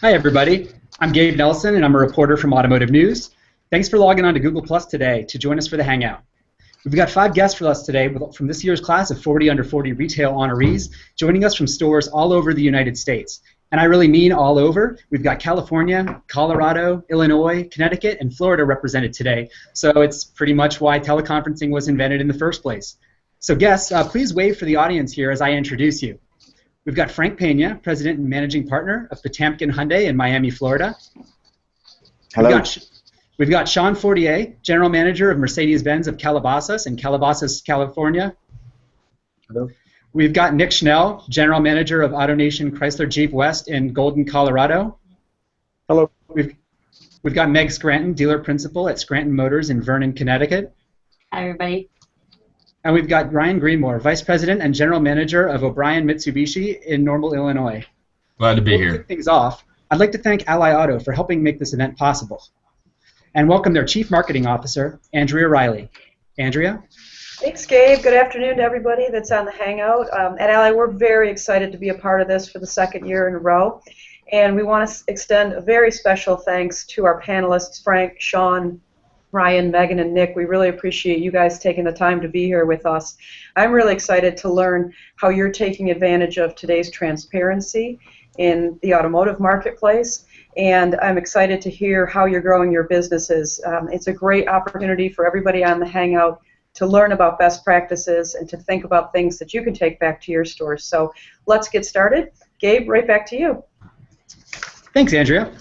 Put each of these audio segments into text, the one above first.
Hi, everybody. I'm Gabe Nelson, and I'm a reporter from Automotive News. Thanks for logging on to Google Plus today to join us for the Hangout. We've got 5 guests for us today from this year's class of 40 under 40 retail honorees, joining us from stores all over the United States. And I really mean all over. We've got California, Colorado, Illinois, Connecticut, and Florida represented today. So it's pretty much why teleconferencing was invented in the first place. So guests, please wave for the audience here as I introduce you. We've got Frank Pena, President and Managing Partner of Potamkin Hyundai in Miami, Florida. Hello. We've got Sean Fortier, General Manager of Mercedes-Benz of Calabasas in Calabasas, California. Hello. We've got Nick Schnell, General Manager of AutoNation Chrysler Jeep West in Golden, Colorado. Hello. We've got Meg Scranton, Dealer Principal at Scranton Motors in Vernon, Connecticut. Hi, everybody. And we've got Ryan Greenmore, Vice President and General Manager of O'Brien Mitsubishi in Normal, Illinois. Glad to be Before we here. kick things off, I'd like to thank Ally Auto for helping make this event possible. And welcome their Chief Marketing Officer, Andrea Riley. Andrea? Thanks, Gabe. Good afternoon to everybody that's on the Hangout. At Ally, we're very excited to be a part of this for the second year in a row. And we want to extend a very special thanks to our panelists, Frank, Sean, Ryan, Megan, and Nick. We really appreciate you guys taking the time to be here with us. I'm really excited to learn how you're taking advantage of today's transparency in the automotive marketplace, and I'm excited to hear how you're growing your businesses. It's a great opportunity for everybody on the Hangout to learn about best practices and to think about things that you can take back to your stores. So let's get started. Gabe, right back to you. Thanks, Andrea.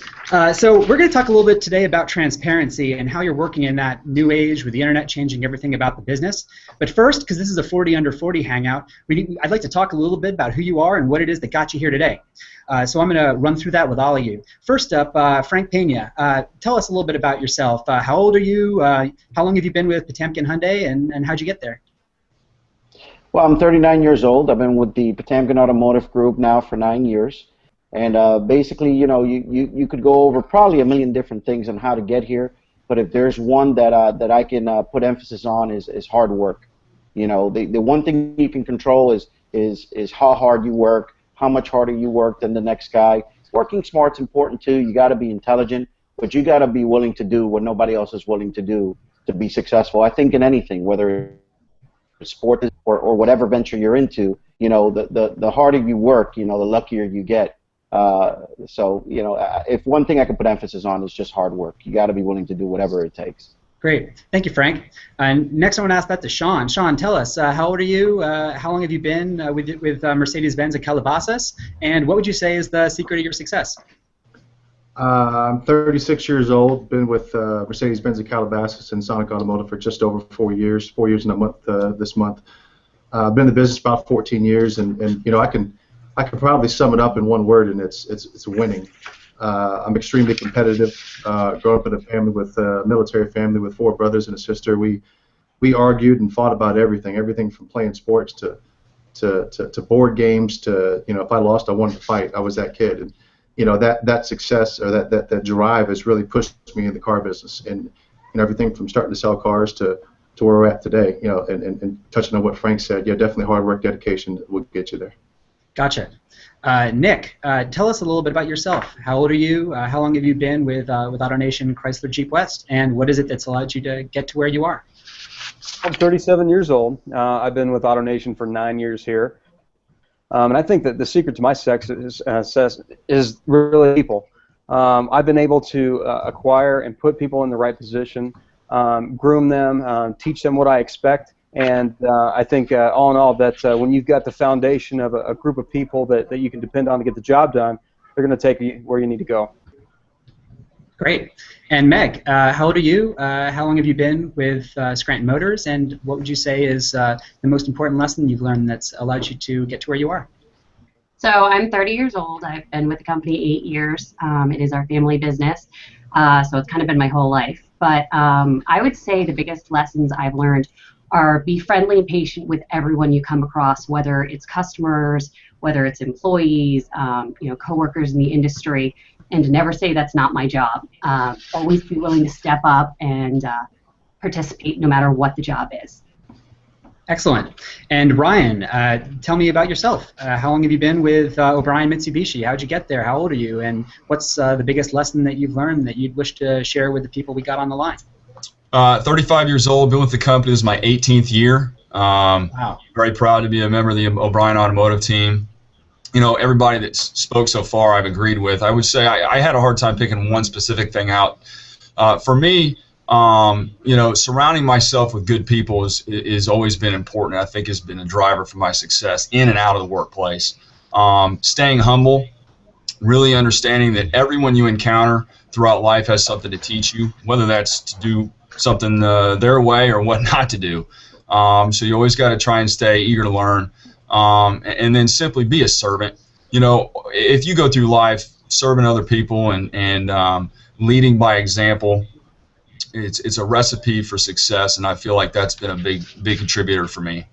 So we're going to talk a little bit today about transparency and how you're working in that new age with the internet changing everything about the business. But first, because this is a 40 under 40 hangout, I'd like to talk a little bit about who you are and what it is that got you here today. So I'm going to run through that with all of you. First up, Frank Pena, tell us a little bit about yourself. How old are you? How long have you been with Potamkin Hyundai, and how'd you get there? Well, I'm 39 years old. I've been with the Potamkin Automotive Group now for 9 years. And basically, you know, you could go over probably a million different things on how to get here, but if there's one that I can put emphasis on is hard work. You know, the one thing you can control is how hard you work, how much harder you work than the next guy. Working smart's important too. You got to be intelligent, but you got to be willing to do what nobody else is willing to do to be successful. I think in anything, whether it's sport or whatever venture you're into, you know, the harder you work, you know, the luckier you get. So, you know, if one thing I can put emphasis on is just hard work. You got to be willing to do whatever it takes. Great. Thank you, Frank. And next I want to ask that to Sean. Sean, tell us, how old are you? How long have you been with Mercedes-Benz at Calabasas? And what would you say is the secret of your success? I'm 36 years old, been with Mercedes-Benz at Calabasas and Sonic Automotive for just over 4 years, 4 years and a month this month. I've been in the business about 14 years, and you know, I can probably sum it up in one word, and it's winning. I'm extremely competitive. Growing up in a family with a military family with 4 brothers and a sister, we argued and fought about everything from playing sports to board games to, you know, if I lost, I wanted to fight. I was that kid, and you know, that success or that drive has really pushed me in the car business, and you know, everything from starting to sell cars to where we're at today. You know, and touching on what Frank said, yeah, definitely hard work, dedication will get you there. Gotcha. Nick, tell us a little bit about yourself. How old are you? How long have you been with AutoNation Chrysler Jeep West? And what is it that's allowed you to get to where you are? I'm 37 years old. I've been with AutoNation for 9 years here. And I think that the secret to my success is really people. I've been able to acquire and put people in the right position, groom them, teach them what I expect. And I think all in all that when you've got the foundation of a group of people that you can depend on to get the job done, they're going to take you where you need to go. Great. And Meg, how old are you? How long have you been with Scranton Motors? And what would you say is the most important lesson you've learned that's allowed you to get to where you are? So I'm 30 years old. I've been with the company 8 years. It is our family business, so it's kind of been my whole life. But I would say the biggest lessons I've learned are be friendly and patient with everyone you come across, whether it's customers, whether it's employees, you know, coworkers in the industry, and to never say that's not my job. Always be willing to step up and participate no matter what the job is. Excellent. And Ryan, tell me about yourself. How long have you been with O'Brien Mitsubishi? How'd you get there? How old are you? And what's the biggest lesson that you've learned that you'd wish to share with the people we got on the line? 35 years old, been with the company. This is my 18th year. Wow. Very proud to be a member of the O'Brien Automotive team. You know, everybody that spoke so far I've agreed with. I would say I had a hard time picking one specific thing out. For me, you know, surrounding myself with good people is always been important. I think has been a driver for my success in and out of the workplace. Staying humble, really understanding that everyone you encounter throughout life has something to teach you, whether that's to do something their way or what not to do. So you always got to try and stay eager to learn, and then simply be a servant. You know, if you go through life serving other people and leading by example, it's a recipe for success, and I feel like that's been a big contributor for me.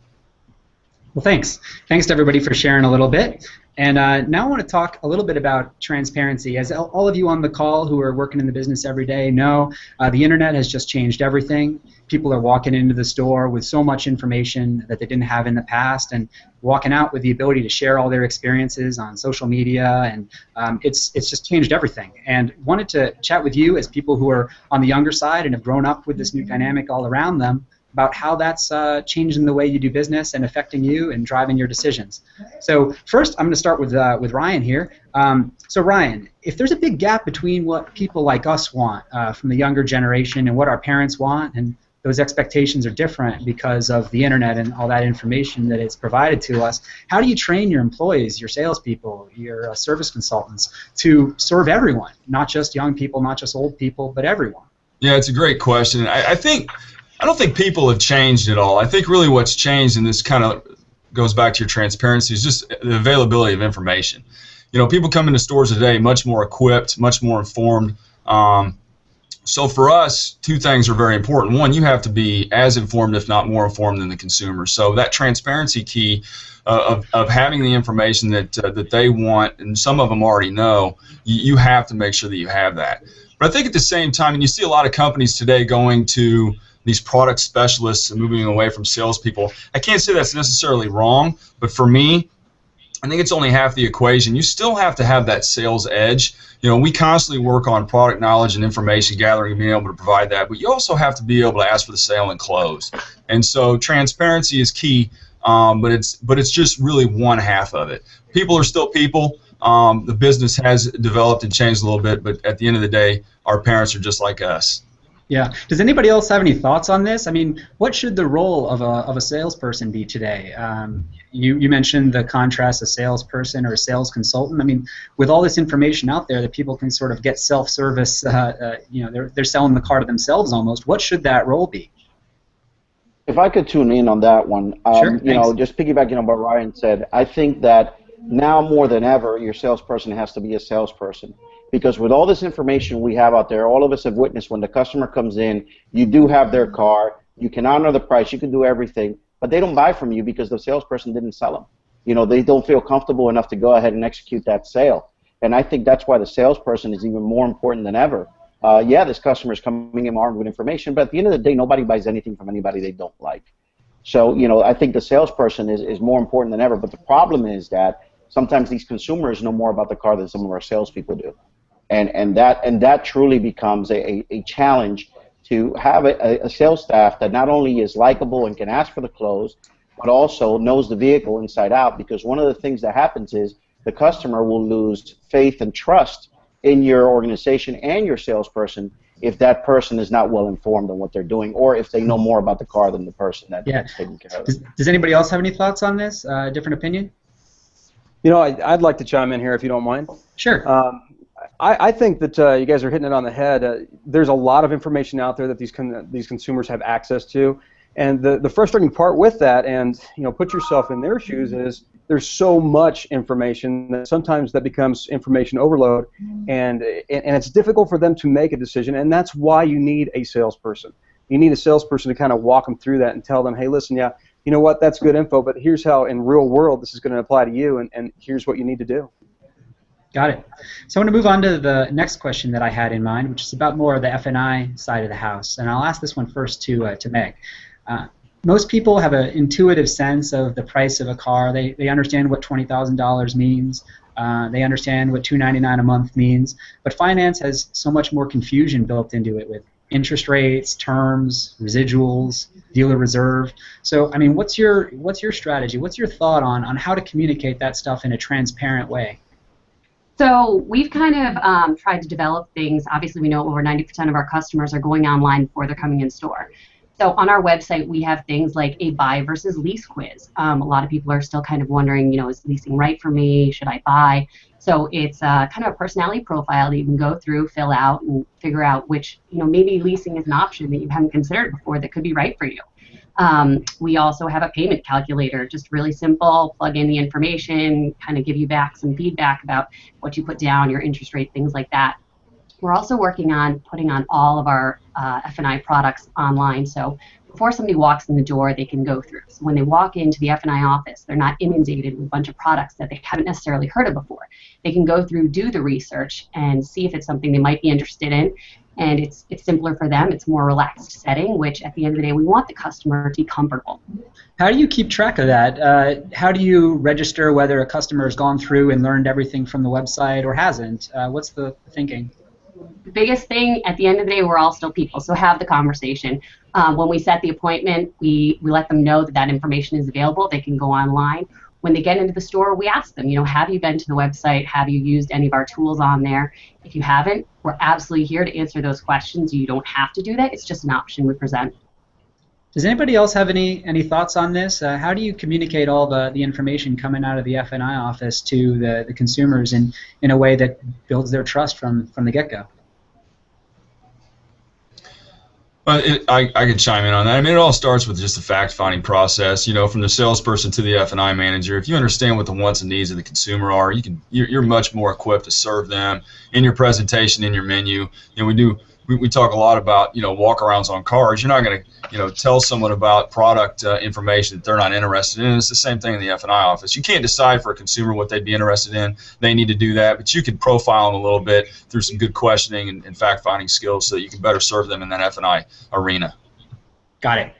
Well, thanks. Thanks to everybody for sharing a little bit. And now I want to talk a little bit about transparency. As all of you on the call who are working in the business every day know, the internet has just changed everything. People are walking into the store with so much information that they didn't have in the past, and walking out with the ability to share all their experiences on social media, and it's just changed everything. And wanted to chat with you as people who are on the younger side and have grown up with this new dynamic all around them, about how that's changing the way you do business and affecting you and driving your decisions. So first, I'm going to start with Ryan here. So Ryan, if there's a big gap between what people like us want from the younger generation and what our parents want, and those expectations are different because of the internet and all that information that is provided to us, how do you train your employees, your salespeople, your service consultants to serve everyone, not just young people, not just old people, but everyone? Yeah, it's a great question. I don't think people have changed at all. I think really what's changed, and this kind of goes back to your transparency, is just the availability of information. You know, people come into stores today much more equipped, much more informed. So for us, two things are very important. One, you have to be as informed, if not more informed, than the consumer. So that transparency key of having the information that they want, and some of them already know, you have to make sure that you have that. But I think at the same time, and you see a lot of companies today going to these product specialists and moving away from salespeople. I can't say that's necessarily wrong, but for me, I think it's only half the equation. You still have to have that sales edge. You know, we constantly work on product knowledge and information gathering and being able to provide that, but you also have to be able to ask for the sale and close. And so transparency is key, but it's just really one half of it. People are still people. The business has developed and changed a little bit, but at the end of the day, our parents are just like us. Yeah. Does anybody else have any thoughts on this? I mean, what should the role of a salesperson be today? You mentioned the contrast, a salesperson or a sales consultant. I mean, with all this information out there that people can sort of get self-service, you know, they're selling the car to themselves almost. What should that role be? If I could tune in on that one, Sure, you know, just piggybacking on what Ryan said, I think that now more than ever, your salesperson has to be a salesperson. Because with all this information we have out there, all of us have witnessed when the customer comes in, you do have their car, you can honor the price, you can do everything, but they don't buy from you because the salesperson didn't sell them. You know, they don't feel comfortable enough to go ahead and execute that sale. And I think that's why the salesperson is even more important than ever. Yeah, this customer is coming in armed with information, but at the end of the day, nobody buys anything from anybody they don't like. So, you know, I think the salesperson is more important than ever, but the problem is that sometimes these consumers know more about the car than some of our salespeople do. And that truly becomes a challenge to have a sales staff that not only is likable and can ask for the close, but also knows the vehicle inside out, because one of the things that happens is the customer will lose faith and trust in your organization and your salesperson if that person is not well informed on what they're doing, or if they know more about the car than the person that's taking care of it. Does anybody else have any thoughts on this? Different opinion? You know, I'd like to chime in here if you don't mind. Sure. I think that you guys are hitting it on the head. There's a lot of information out there that these consumers have access to, and the frustrating part with that, and you know, put yourself in their shoes, is there's so much information that sometimes that becomes information overload, and it's difficult for them to make a decision, and that's why you need a salesperson. You need a salesperson to kind of walk them through that and tell them, hey, listen, yeah, you know what, that's good info, but here's how in real world this is going to apply to you, and here's what you need to do. Got it. So I want to move on to the next question that I had in mind, which is about more of the F&I side of the house. And I'll ask this one first to Meg. most people have an intuitive sense of the price of a car. They understand what $20,000 means. They understand what $299 a month means. But finance has so much more confusion built into it with interest rates, terms, residuals, dealer reserve. So, I mean, what's your strategy? What's your thought on how to communicate that stuff in a transparent way? So we've kind of tried to develop things. Obviously, we know over 90% of our customers are going online before they're coming in store. So on our website, we have things like a buy versus lease quiz. A lot of people are still kind of wondering, is leasing right for me? Should I buy? So it's kind of a personality profile that you can go through, fill out, and figure out which, maybe leasing is an option that you haven't considered before that could be right for you. We also have a payment calculator, just really simple, plug in the information, kind of give you back some feedback about what you put down, your interest rate, things like that. We're also working on putting on all of our F&I products online, so before somebody walks in the door, they can go through. So when they walk into the F&I office, they're not inundated with a bunch of products that they haven't necessarily heard of before. They can go through, do the research, and see if it's something they might be interested in. And it's simpler for them. It's more relaxed setting, which at the end of the day, we want the customer to be comfortable. How do you keep track of that? How do you register whether a customer has gone through and learned everything from the website or hasn't? What's the thinking? The biggest thing, at the end of the day, we're all still people, so have the conversation. When we set the appointment, we let them know that that information is available. They can go online. When they get into the store, we ask them, have you been to the website? Have you used any of our tools on there? If you haven't, we're absolutely here to answer those questions. You don't have to do that. It's just an option we present. Does anybody else have any thoughts on this? How do you communicate all the information coming out of the F&I office to the consumers in a way that builds their trust from the get-go? Well, I could chime in on that. I mean, it all starts with just the fact-finding process. From the salesperson to the F&I manager. If you understand what the wants and needs of the consumer are, you're much more equipped to serve them in your presentation, in your menu. We talk a lot about walk-arounds on cars. You're not going to tell someone about product information that they're not interested in. It's the same thing in the F&I office. You can't decide for a consumer what they'd be interested in. They need to do that, but you can profile them a little bit through some good questioning and fact-finding skills so that you can better serve them in that F&I arena. Got it.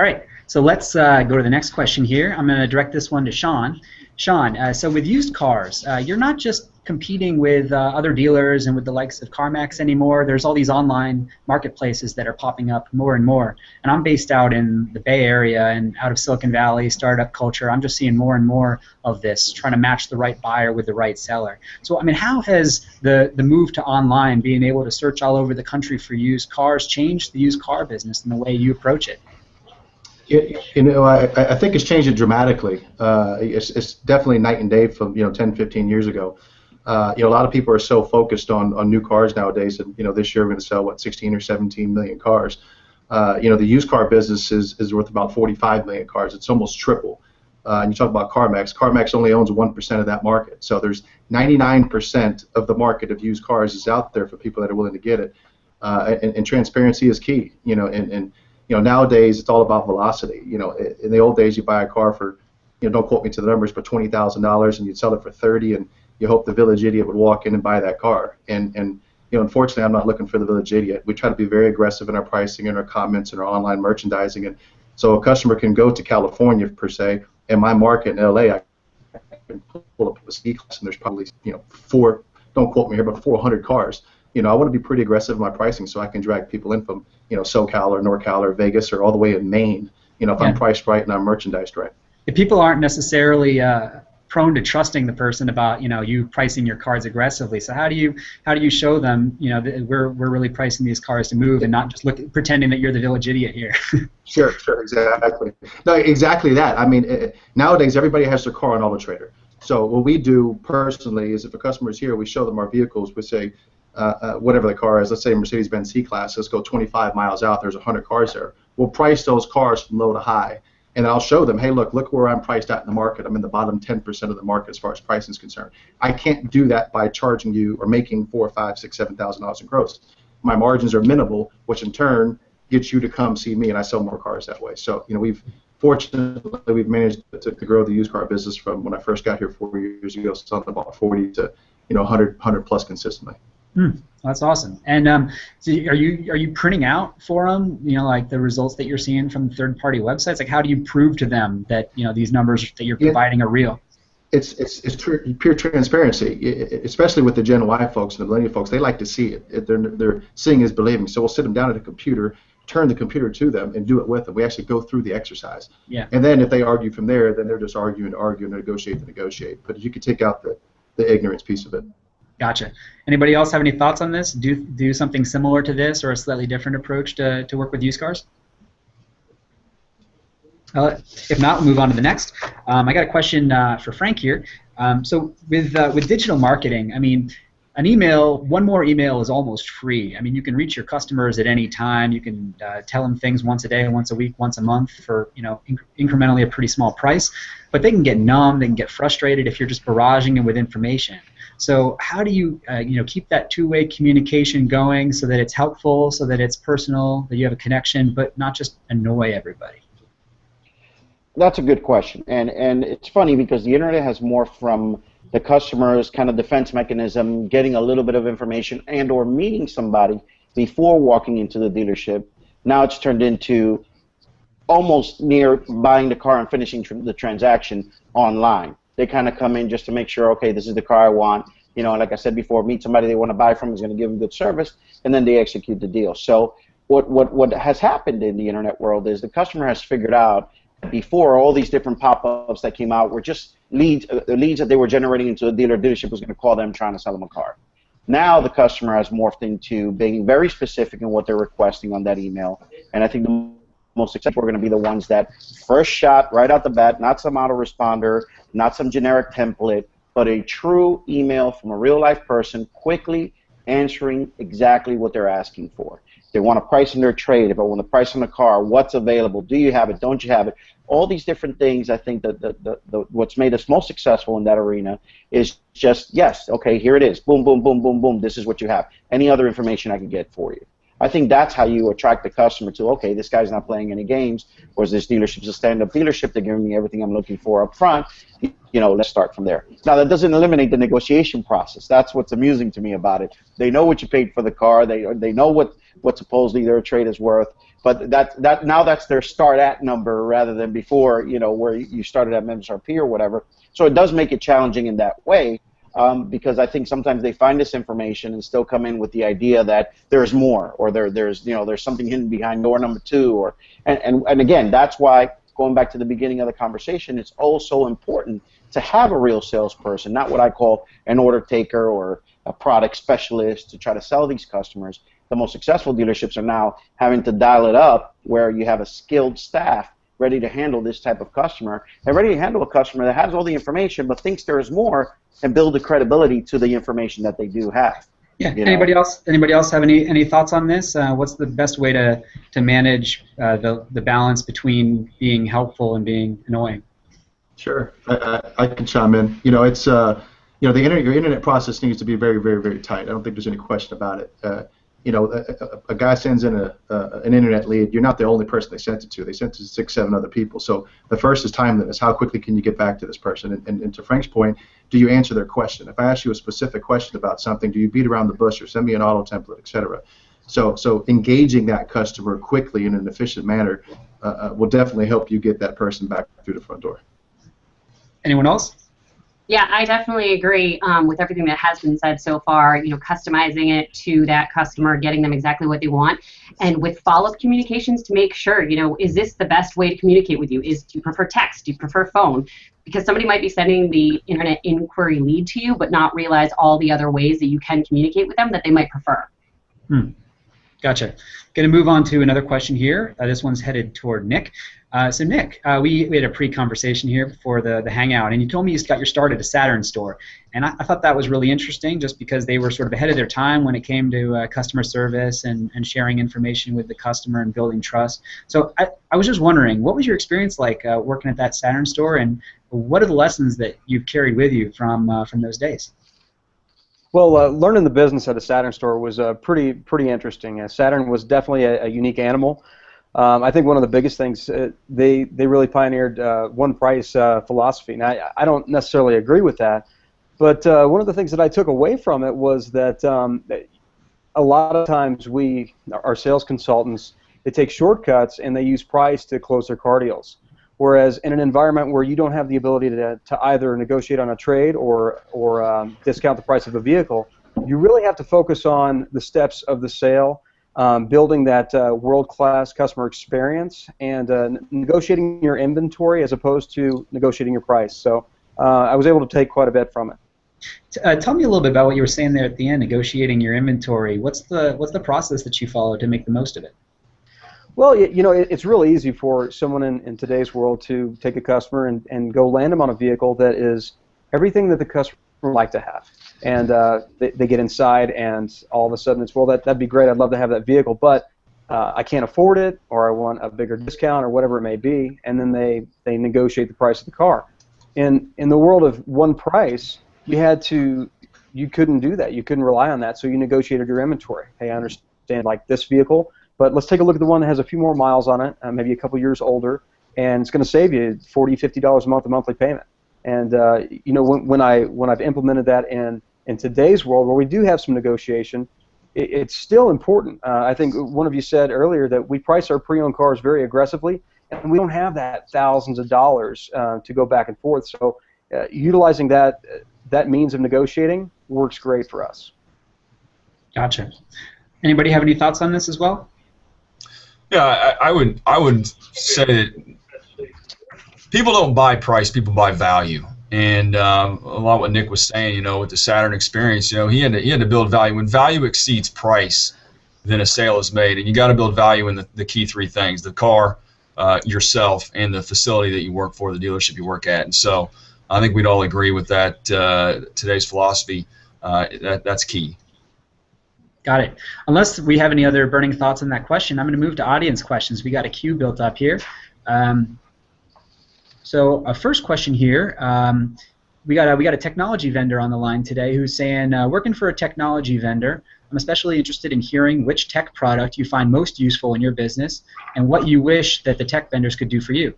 All right, so let's go to the next question here. I'm going to direct this one to Sean. Sean, so with used cars, you're not just competing with other dealers and with the likes of CarMax anymore. There's all these online marketplaces that are popping up more and more. And I'm based out in the Bay Area and out of Silicon Valley, startup culture. I'm just seeing more and more of this, trying to match the right buyer with the right seller. So, I mean, how has the move to online, being able to search all over the country for used cars, changed the used car business and the way you approach it? I think it's changed it dramatically. It's definitely night and day from 10, 15 years ago. A lot of people are so focused on new cars nowadays, and this year we're going to sell 16 or 17 million cars. The used car business is worth about 45 million cars. It's almost triple. And you talk about CarMax. CarMax only owns 1% of that market. So there's 99% of the market of used cars is out there for people that are willing to get it. And transparency is key. Nowadays it's all about velocity. In the old days you buy a car for, don't quote me to the numbers, but $20,000 and you'd sell it for 30, and you hope the village idiot would walk in and buy that car. And unfortunately, I'm not looking for the village idiot. We try to be very aggressive in our pricing and our comments and our online merchandising. And so a customer can go to California, per se, and my market in LA, I can pull up a C-Class, and there's probably, four, don't quote me here, but 400 cars. I want to be pretty aggressive in my pricing so I can drag people in from, SoCal or NorCal or Vegas or all the way in Maine, if I'm priced right and I'm merchandised right. If people aren't necessarily prone to trusting the person about you pricing your cars aggressively, so how do you show them that we're really pricing these cars to move and not just pretending that you're the village idiot here? Sure, exactly. No, exactly that. I mean, nowadays everybody has their car on AutoTrader. So what we do personally is if a customer is here, we show them our vehicles. We say, whatever the car is, let's say Mercedes-Benz C-Class, let's go 25 miles out, there's 100 cars there. We'll price those cars from low to high, and I'll show them, hey, look where I'm priced at in the market. I'm in the bottom 10% of the market as far as pricing is concerned. I can't do that by charging you or making $4,000, $5,000, $6,000, $7,000 in gross. My margins are minimal, which in turn gets you to come see me, and I sell more cars that way. So, fortunately, we've managed to grow the used car business from when I first got here 4 years ago, selling about 40 to 100 plus consistently. That's awesome. And so are you printing out for them, like the results that you're seeing from third-party websites? Like, how do you prove to them that these numbers that you're providing are real? It's pure transparency, especially with the Gen Y folks and the millennial folks. They like to see it. They're seeing is believing. So we'll sit them down at a computer, turn the computer to them, and do it with them. We actually go through the exercise. Yeah. And then if they argue from there, then they're just arguing, negotiate. But you could take out the ignorance piece of it. Gotcha. Anybody else have any thoughts on this? Do something similar to this or a slightly different approach to work with used cars? If not, we'll move on to the next. I got a question for Frank here. So with digital marketing, I mean, one more email is almost free. I mean, you can reach your customers at any time. You can tell them things once a day, once a week, once a month for incrementally a pretty small price. But they can get numb, they can get frustrated if you're just barraging them with information. So how do you keep that two-way communication going so that it's helpful, so that it's personal, that you have a connection, but not just annoy everybody? That's a good question, and it's funny because the internet has morphed from the customer's kind of defense mechanism, getting a little bit of information and or meeting somebody before walking into the dealership. Now it's turned into almost near buying the car and finishing the transaction online. They kind of come in just to make sure, okay, this is the car I want. Like I said before, meet somebody they want to buy from is going to give them good service, and then they execute the deal. So what has happened in the internet world is the customer has figured out before all these different pop-ups that came out were just leads that they were generating into a dealership was going to call them trying to sell them a car. Now the customer has morphed into being very specific in what they're requesting on that email, and I think the most successful are going to be the ones that first shot right out the bat, not some autoresponder, not some generic template, but a true email from a real-life person quickly answering exactly what they're asking for. They want a price in their trade. If I want a price on a car, what's available? Do you have it? Don't you have it? All these different things, I think that what's made us most successful in that arena is just, yes, okay, here it is. Boom, boom, boom, boom, boom. This is what you have. Any other information I can get for you? I think that's how you attract the customer to, okay, this guy's not playing any games, or this dealership's a stand-up dealership. They're giving me everything I'm looking for up front. Let's start from there. Now, that doesn't eliminate the negotiation process. That's what's amusing to me about it. They know what you paid for the car. They know what supposedly their trade is worth. But now that's their start at number rather than before, where you started at MSRP or whatever. So it does make it challenging in that way. Because I think sometimes they find this information and still come in with the idea that there's more, or there's something hidden behind door number 2, and again, that's why, going back to the beginning of the conversation, it's also important to have a real salesperson, not what I call an order taker or a product specialist to try to sell these customers. The most successful dealerships are now having to dial it up where you have a skilled staff ready to handle this type of customer, and ready to handle a customer that has all the information but thinks there is more, and build the credibility to the information that they do have. Yeah. Anybody else have any thoughts on this? What's the best way to manage the balance between being helpful and being annoying? Sure, I can chime in. It's your internet process needs to be very, very, very tight. I don't think there's any question about it. A guy sends in an internet lead. You're not the only person they sent it to. They sent it to 6, 7 other people. So the first is timeliness. How quickly can you get back to this person? And to Frank's point, do you answer their question? If I ask you a specific question about something, do you beat around the bush or send me an auto template, etc.? So engaging that customer quickly in an efficient manner will definitely help you get that person back through the front door. Anyone else? Yeah, I definitely agree with everything that has been said so far. Customizing it to that customer, getting them exactly what they want, and with follow-up communications to make sure, is this the best way to communicate with you? Do you prefer text? Do you prefer phone? Because somebody might be sending the internet inquiry lead to you, but not realize all the other ways that you can communicate with them that they might prefer. Gotcha. Going to move on to another question here. This one's headed toward Nick. So Nick, we had a pre-conversation here before the Hangout, and you told me you got your start at a Saturn store, and I thought that was really interesting just because they were sort of ahead of their time when it came to customer service and sharing information with the customer and building trust. So I was just wondering, what was your experience like working at that Saturn store, and what are the lessons that you've carried with you from those days? Well, learning the business at a Saturn store was pretty interesting. Saturn was definitely a unique animal. I think one of the biggest things, they really pioneered one price philosophy. Now, I don't necessarily agree with that, but one of the things that I took away from it was that a lot of times our sales consultants, they take shortcuts and they use price to close their car deals. Whereas in an environment where you don't have the ability to either negotiate on a trade or discount the price of a vehicle, you really have to focus on the steps of the sale, building that world-class customer experience, and negotiating your inventory as opposed to negotiating your price. So I was able to take quite a bit from it. Tell me a little bit about what you were saying there at the end, negotiating your inventory. What's the process that you follow to make the most of it? Well, it's really easy for someone in today's world to take a customer and go land them on a vehicle that is everything that the customer would like to have. And they get inside, and all of a sudden it's, well, that'd be great. I'd love to have that vehicle, but I can't afford it, or I want a bigger discount, or whatever it may be. And then they negotiate the price of the car. In the world of one price, you couldn't do that. You couldn't rely on that. So you negotiated your inventory. Hey, I understand, like, this vehicle, but let's take a look at the one that has a few more miles on it, maybe a couple years older, and it's going to save you $40, $50 a month, a monthly payment. And when I've implemented that in today's world, where we do have some negotiation, it's still important. I think one of you said earlier that we price our pre-owned cars very aggressively, and we don't have that thousands of dollars to go back and forth. So utilizing that means of negotiating works great for us. Gotcha. Anybody have any thoughts on this as well? Yeah, I would say that people don't buy price, people buy value. And a lot of what Nick was saying, with the Saturn experience, he had to build value. When value exceeds price, then a sale is made. And you got to build value in the key three things: the car, yourself, and the facility that you work for, the dealership you work at. And so I think we'd all agree with that. Today's philosophy, that's key. Got it. Unless we have any other burning thoughts on that question, I'm going to move to audience questions. We got a queue built up here. So a first question here, we got a technology vendor on the line today who's saying, working for a technology vendor, I'm especially interested in hearing which tech product you find most useful in your business and what you wish that the tech vendors could do for you.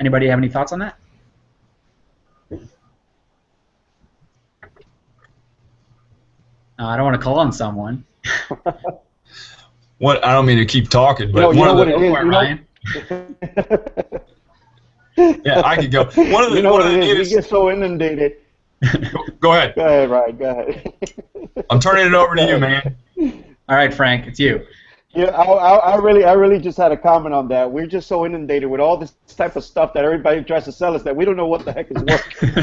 Anybody have any thoughts on that? I don't want to call on someone. What? I don't mean to keep talking, but Ryan. Yeah, I could go. One of the we get so inundated. Go ahead. Go ahead, Ryan. Go ahead. I'm turning it over to you, man. All right, Frank, it's you. Yeah, I really just had a comment on that. We're just so inundated with all this type of stuff that everybody tries to sell us that we don't know what the heck is working.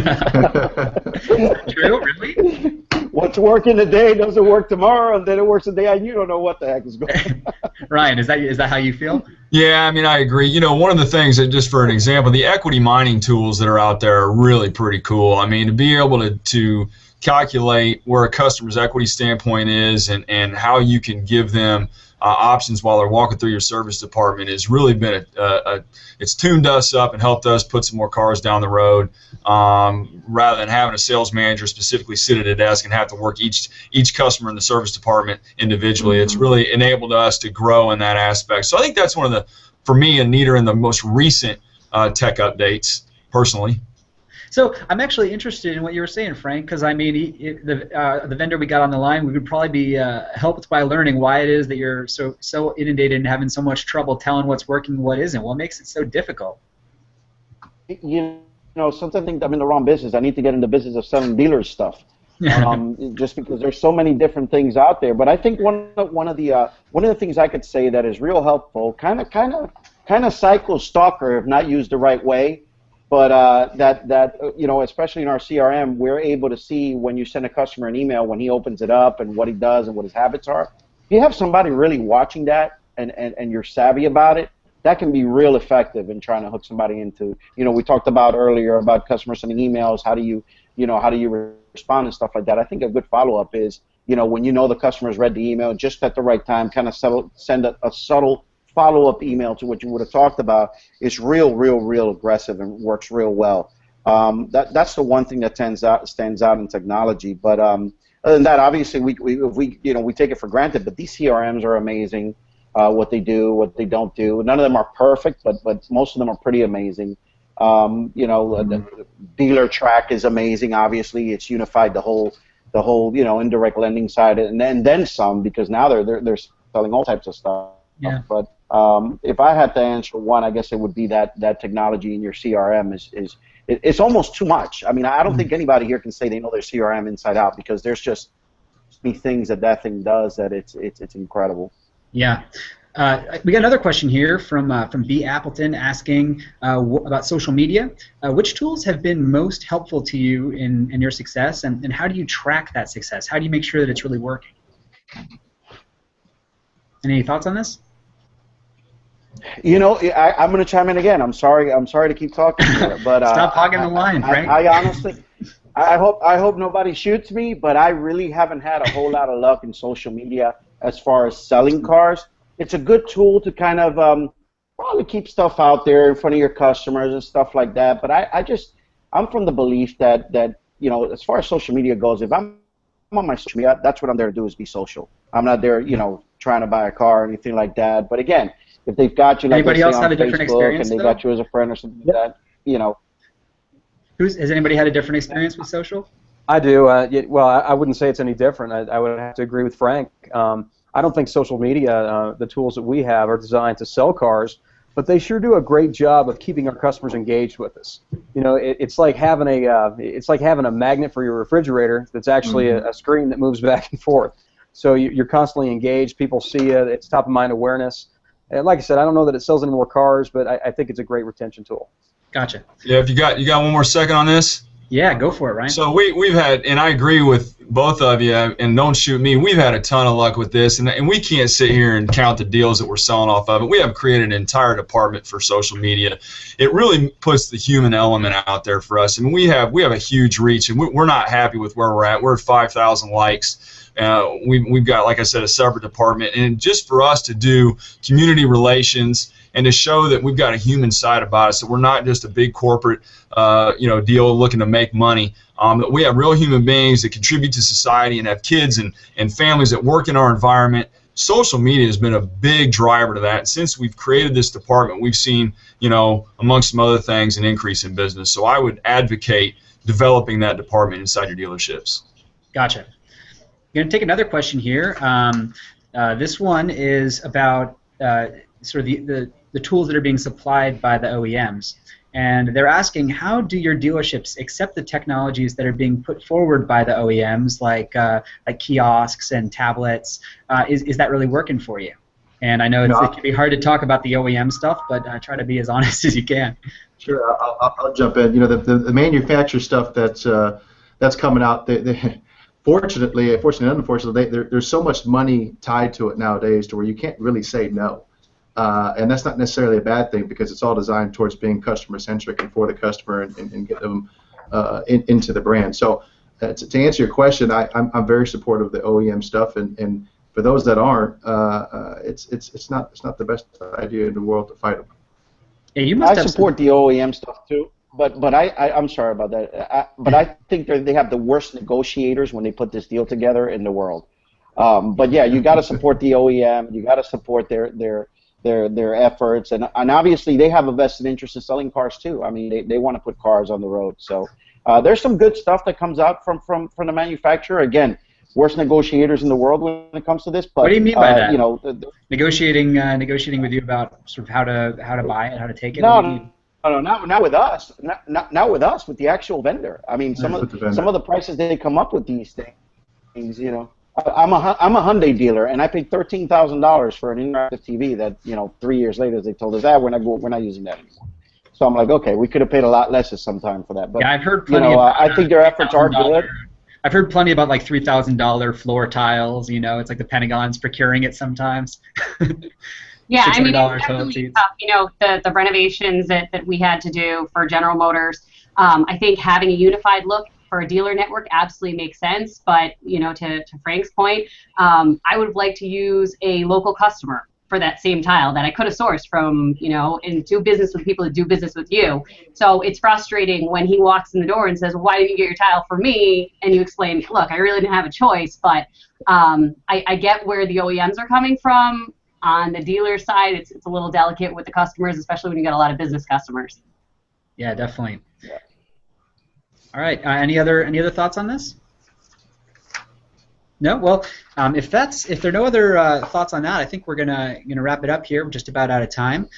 True, really? What's working today doesn't work tomorrow, and then it works the day, and you don't know what the heck is going on. Ryan, is that how you feel? Yeah, I mean, I agree. One of the things that, just for an example, the equity mining tools that are out there are really pretty cool. I mean, to be able to calculate where a customer's equity standpoint is and how you can give them options while they're walking through your service department has really been it's tuned us up and helped us put some more cars down the road, rather than having a sales manager specifically sit at a desk and have to work each customer in the service department individually. It's really enabled us to grow in that aspect. So I think that's one of the, for me, a neater and the most recent tech updates personally. So I'm actually interested in what you were saying, Frank, because I mean, the vendor we got on the line, we would probably be helped by learning why it is that you're so inundated and having so much trouble telling what's working and what isn't. What makes it so difficult? Sometimes I think I'm in the wrong business. I need to get in the business of selling dealers stuff. Just because there's so many different things out there. But I think one of the things I could say that is real helpful, kind of cycle stalker if not used the right way. But especially in our CRM, we're able to see when you send a customer an email, when he opens it up and what he does and what his habits are. If you have somebody really watching that and you're savvy about it, that can be real effective in trying to hook somebody into, we talked about earlier about customers sending emails, how do you respond and stuff like that. I think a good follow-up is, when the customer's read the email, just at the right time, kind of send a subtle follow-up email to what you would have talked about. Is real aggressive and works real well. That's the one thing that stands out in technology. But other than that, obviously we take it for granted. But these CRMs are amazing. What they do, what they don't do. None of them are perfect, but most of them are pretty amazing. The dealer track is amazing. Obviously, it's unified the whole the whole, indirect lending side, and then some, because now they're selling all types of stuff. Yeah. But if I had to answer one, I guess it would be that technology in your CRM it's almost too much. I mean, I don't think anybody here can say they know their CRM inside out, because there's just many things that thing does that it's incredible. Yeah. We got another question here from B. Appleton asking about social media. Which tools have been most helpful to you in your success, and how do you track that success? How do you make sure that it's really working? Any thoughts on this? I'm going to chime in again. I'm sorry to keep talking here, but stop hogging the line, Frank. I honestly, I hope nobody shoots me, but I really haven't had a whole lot of luck in social media as far as selling cars. It's a good tool to kind of probably keep stuff out there in front of your customers and stuff like that. But I'm from the belief that as far as social media goes, if I'm on my social media, that's what I'm there to do, is be social. I'm not there, trying to buy a car or anything like that. But again, if they've got you, like anybody else had a Facebook, different experience, and they got you as a friend or something like that, Has anybody had a different experience with social? I do. Well, I wouldn't say it's any different. I would have to agree with Frank. I don't think social media, the tools that we have, are designed to sell cars, but they sure do a great job of keeping our customers engaged with us. It's like having a magnet for your refrigerator that's actually a screen that moves back and forth. So you're constantly engaged. People see it. It's top of mind awareness. And like I said, I don't know that it sells any more cars, but I think it's a great retention tool. Gotcha. Yeah, if you got one more second on this. Yeah, go for it, Ryan. So we've had, and I agree with both of you, and don't shoot me, we've had a ton of luck with this, and we can't sit here and count the deals that we're selling off of it. We have created an entire department for social media. It really puts the human element out there for us, and we have a huge reach, and we're not happy with where we're at. We're at 5,000 likes. We've got, like I said, a separate department, and just for us to do community relations and to show that we've got a human side about us, that we're not just a big corporate, deal looking to make money. That we have real human beings that contribute to society and have kids and families that work in our environment. Social media has been a big driver to that. And since we've created this department, we've seen, amongst some other things, an increase in business. So I would advocate developing that department inside your dealerships. Gotcha. I'm going to take another question here. This one is about sort of the tools that are being supplied by the OEMs. And they're asking, how do your dealerships accept the technologies that are being put forward by the OEMs, like kiosks and tablets? Is that really working for you? And I know it can be hard to talk about the OEM stuff, but try to be as honest as you can. Sure, I'll jump in. The manufacturer stuff that's coming out. Fortunately and unfortunately, there's so much money tied to it nowadays to where you can't really say no. And that's not necessarily a bad thing, because it's all designed towards being customer-centric and for the customer and get them into the brand. So to answer your question, I'm very supportive of the OEM stuff, and for those that aren't, it's not the best idea in the world to fight them. Yeah, you must have support the OEM stuff too, but I'm sorry about that. But I think they have the worst negotiators when they put this deal together in the world. But yeah, you got to support the OEM. You got to support their efforts, and obviously they have a vested interest in selling cars too. I mean, they want to put cars on the road. So there's some good stuff that comes out from the manufacturer. Again, worst negotiators in the world when it comes to this. But what do you mean by that? Negotiating with you about sort of how to buy it, how to take it. No, not with us. Not with us. With the actual vendor. I mean, some of the prices they come up with these things. I'm a Hyundai dealer, and I paid $13,000 for an interactive TV that 3 years later they told us we're not using that anymore. So I'm like, okay, we could have paid a lot less some time for that. But yeah, I've heard plenty. I think their efforts are good. I've heard plenty about like $3,000 floor tiles. It's like the Pentagon's procuring it sometimes. Yeah, I mean, it's definitely tough. The renovations that we had to do for General Motors. I think having a unified look for a dealer network absolutely makes sense, but to Frank's point, I would have liked to use a local customer for that same tile that I could have sourced from, and do business with people that do business with you. So it's frustrating when he walks in the door and says, why didn't you get your tile for me? And you explain, look, I really didn't have a choice, but I get where the OEMs are coming from. On the dealer side, it's a little delicate with the customers, especially when you got a lot of business customers. Yeah, definitely. Yeah. All right. Any other thoughts on this? No, well, if there are no other thoughts on that, I think we're gonna wrap it up here. We're just about out of time.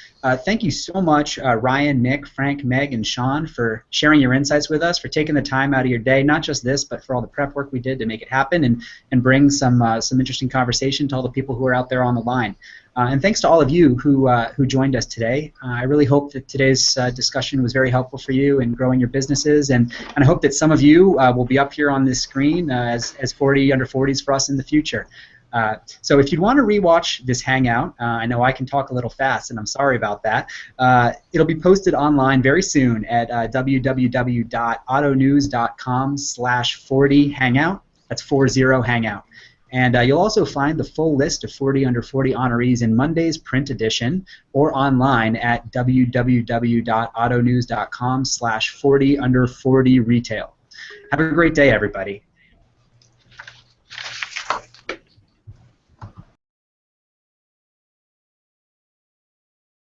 Thank you so much, Ryan, Nick, Frank, Meg, and Sean, for sharing your insights with us, for taking the time out of your day, not just this, but for all the prep work we did to make it happen and bring some interesting conversation to all the people who are out there on the line. And thanks to all of you who joined us today. I really hope that today's discussion was very helpful for you in growing your businesses, and I hope that some of you will be up here on this screen as 40 under 40s for us in the future. So if you want to rewatch this Hangout, I know I can talk a little fast, and I'm sorry about that. It'll be posted online very soon at www.autonews.com/40hangout. That's 40 hangout. And you'll also find the full list of 40 under 40 honorees in Monday's print edition or online at www.autonews.com/40 under 40 retail. Have a great day, everybody.